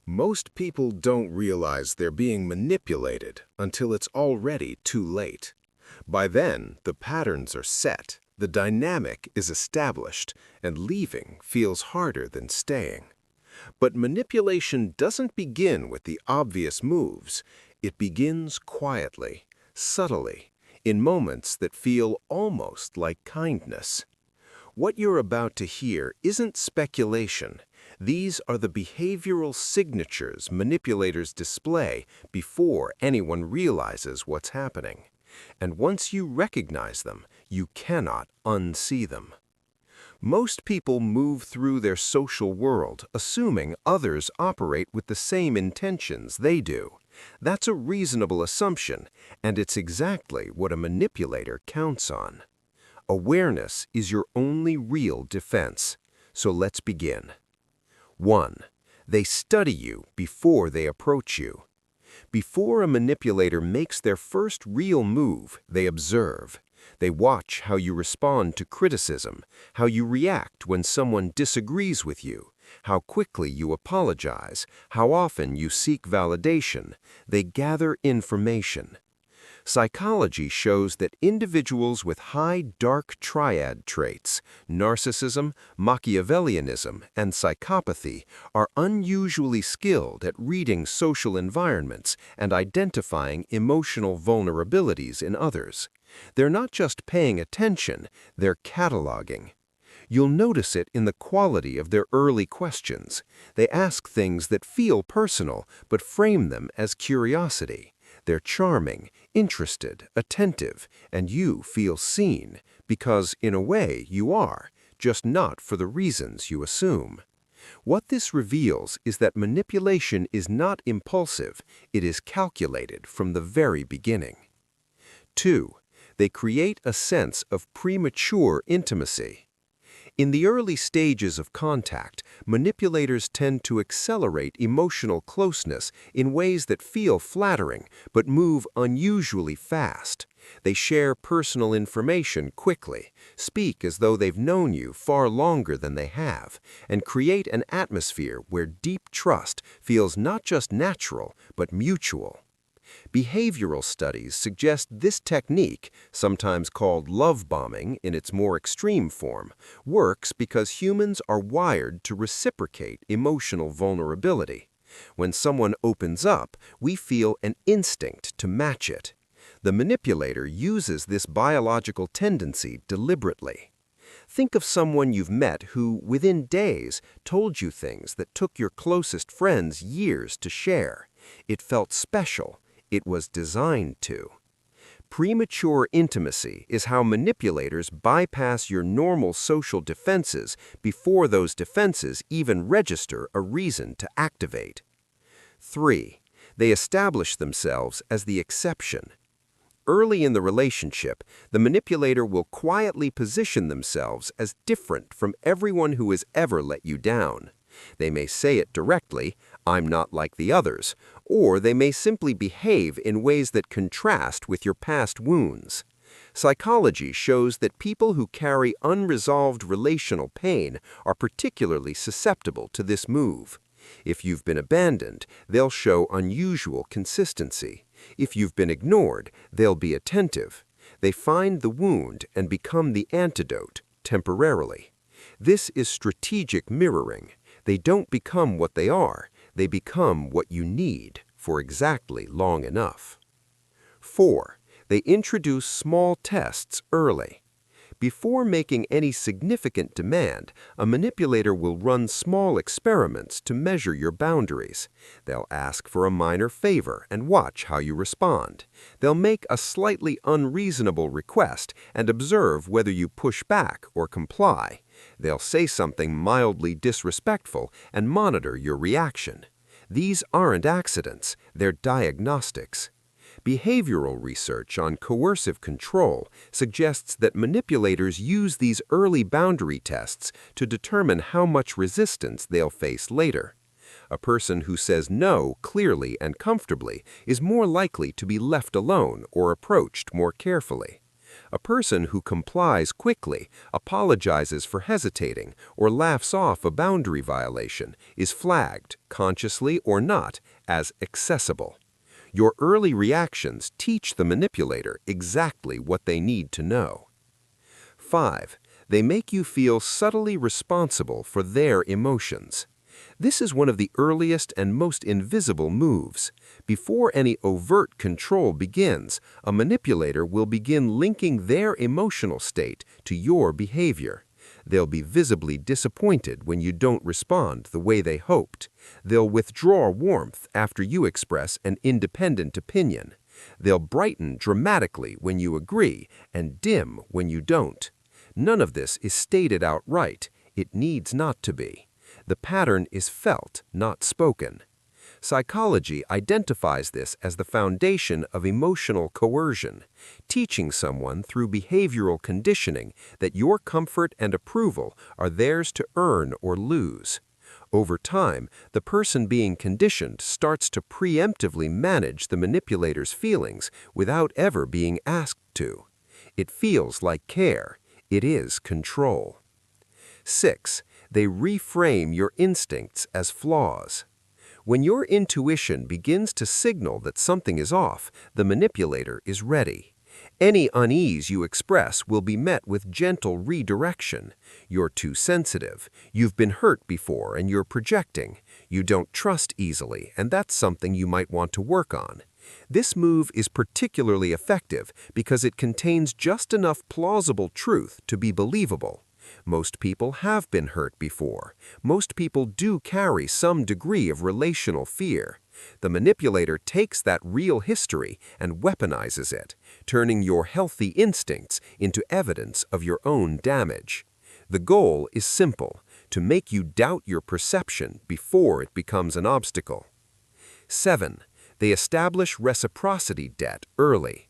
Most people don't realize they're being manipulated until it's already too late. By then, the patterns are set, the dynamic is established, and leaving feels harder than staying. But manipulation doesn't begin with the obvious moves. It begins quietly, subtly, in moments that feel almost like kindness. What you're about to hear isn't speculation. These are the behavioral signatures manipulators display before anyone realizes what's happening. And once you recognize them, you cannot unsee them. Most people move through their social world assuming others operate with the same intentions they do. That's a reasonable assumption, and it's exactly what a manipulator counts on. Awareness is your only real defense. So let's begin. 1. They study you before they approach you. Before a manipulator makes their first real move, they observe. They watch how you respond to criticism, how you react when someone disagrees with you, how quickly you apologize, how often you seek validation. They gather information. Psychology shows that individuals with high dark triad traits, narcissism, Machiavellianism, and psychopathy, are unusually skilled at reading social environments and identifying emotional vulnerabilities in others. They're not just paying attention, they're cataloging. You'll notice it in the quality of their early questions. They ask things that feel personal, but frame them as curiosity. They're charming, interested, attentive, and you feel seen, because in a way you are, just not for the reasons you assume. What this reveals is that manipulation is not impulsive, it is calculated from the very beginning. 2. They create a sense of premature intimacy. In the early stages of contact, manipulators tend to accelerate emotional closeness in ways that feel flattering but move unusually fast. They share personal information quickly, speak as though they've known you far longer than they have, and create an atmosphere where deep trust feels not just natural but mutual. Behavioral studies suggest this technique, sometimes called love bombing in its more extreme form, works because humans are wired to reciprocate emotional vulnerability. When someone opens up, we feel an instinct to match it. The manipulator uses this biological tendency deliberately. Think of someone you've met who, within days, told you things that took your closest friends years to share. It felt special. It was designed to. Premature intimacy is how manipulators bypass your normal social defenses before those defenses even register a reason to activate. 3. They establish themselves as the exception. Early in the relationship, the manipulator will quietly position themselves as different from everyone who has ever let you down. They may say it directly, "I'm not like the others," or they may simply behave in ways that contrast with your past wounds. Psychology shows that people who carry unresolved relational pain are particularly susceptible to this move. If you've been abandoned, they'll show unusual consistency. If you've been ignored, they'll be attentive. They find the wound and become the antidote, temporarily. This is strategic mirroring. They don't become what they are, they become what you need for exactly long enough. 4. They introduce small tests early. Before making any significant demand, a manipulator will run small experiments to measure your boundaries. They'll ask for a minor favor and watch how you respond. They'll make a slightly unreasonable request and observe whether you push back or comply. They'll say something mildly disrespectful and monitor your reaction. These aren't accidents, they're diagnostics. Behavioral research on coercive control suggests that manipulators use these early boundary tests to determine how much resistance they'll face later. A person who says no clearly and comfortably is more likely to be left alone or approached more carefully. A person who complies quickly, apologizes for hesitating, or laughs off a boundary violation is flagged, consciously or not, as accessible. Your early reactions teach the manipulator exactly what they need to know. 5. They make you feel subtly responsible for their emotions. This is one of the earliest and most invisible moves. Before any overt control begins, a manipulator will begin linking their emotional state to your behavior. They'll be visibly disappointed when you don't respond the way they hoped. They'll withdraw warmth after you express an independent opinion. They'll brighten dramatically when you agree and dim when you don't. None of this is stated outright. It needs not to be. The pattern is felt, not spoken. Psychology identifies this as the foundation of emotional coercion, teaching someone through behavioral conditioning that your comfort and approval are theirs to earn or lose. Over time, the person being conditioned starts to preemptively manage the manipulator's feelings without ever being asked to. It feels like care. It is control. 6. They reframe your instincts as flaws. When your intuition begins to signal that something is off, the manipulator is ready. Any unease you express will be met with gentle redirection. You're too sensitive. You've been hurt before and you're projecting. You don't trust easily, and that's something you might want to work on. This move is particularly effective because it contains just enough plausible truth to be believable. Most people have been hurt before. Most people do carry some degree of relational fear. The manipulator takes that real history and weaponizes it, turning your healthy instincts into evidence of your own damage. The goal is simple: to make you doubt your perception before it becomes an obstacle. 7. They establish reciprocity debt early.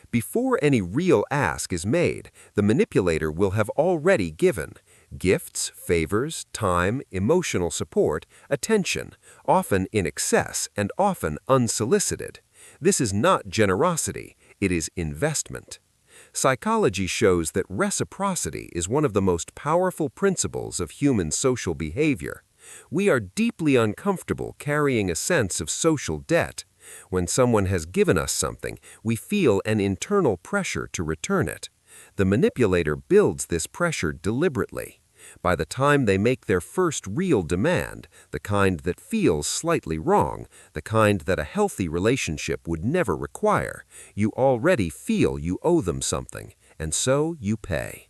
Before any real ask is made, the manipulator will have already given gifts, favors, time, emotional support, attention, often in excess and often unsolicited. This is not generosity, it is investment. Psychology shows that reciprocity is one of the most powerful principles of human social behavior. We are deeply uncomfortable carrying a sense of social debt. When someone has given us something, we feel an internal pressure to return it. The manipulator builds this pressure deliberately. By the time they make their first real demand, the kind that feels slightly wrong, the kind that a healthy relationship would never require, you already feel you owe them something, and so you pay.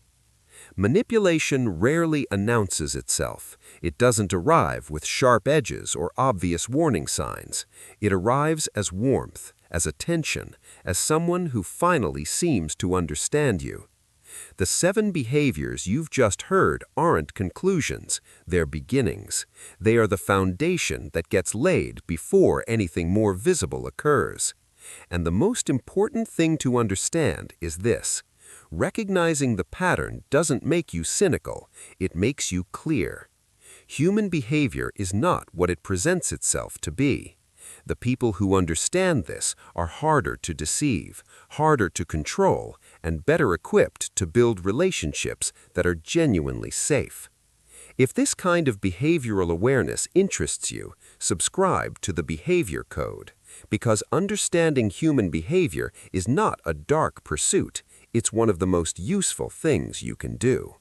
Manipulation rarely announces itself. It doesn't arrive with sharp edges or obvious warning signs. It arrives as warmth, as attention, as someone who finally seems to understand you. The 7 behaviors you've just heard aren't conclusions, they're beginnings. They are the foundation that gets laid before anything more visible occurs. And the most important thing to understand is this: recognizing the pattern doesn't make you cynical, it makes you clear. Human behavior is not what it presents itself to be. The people who understand this are harder to deceive, harder to control, and better equipped to build relationships that are genuinely safe. If this kind of behavioral awareness interests you, subscribe to the Behavior Code, because understanding human behavior is not a dark pursuit, it's one of the most useful things you can do.